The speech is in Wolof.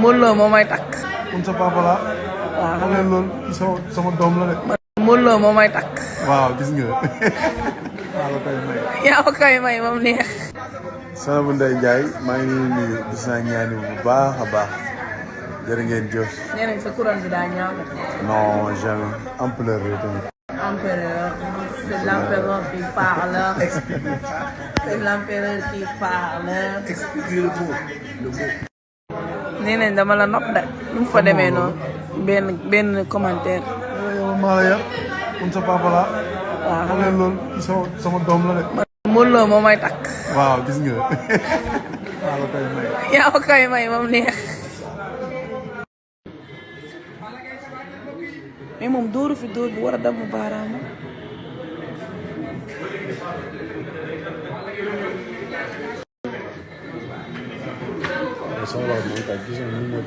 Modou Lo moo may takk. kon sa papa la. waaw xam ngeen loolu sama doom la de. Modou Lo moo may takk. waaw gis nga. maa la koy may. yaa ma koy may moom neex. sama bu Ndeye Ndiaye maa ngi leen di nuyu gis naa ñaani bu baax a baax jërë ngeen jëf. nee nañ sa couronne bi daa ñaaw. non jamais ampleur la tamit. Empereur, c'est l'empereur qui parle. C'est l'empereur qui parle. Expliquez le mot. nee nañ dama la nopp de nu mu fa demee noonu benn commentaire. yow maa la yar kon sa papa la. waaw xam ngeen loolu sama doom la de. Modou Lo moo may takk. waaw gis nga. maa la koy may. yaa ma koy may moom neex. mais moom dóoru fi dóor bu war a damm baaraam. soxla moom kat gis nga ni mu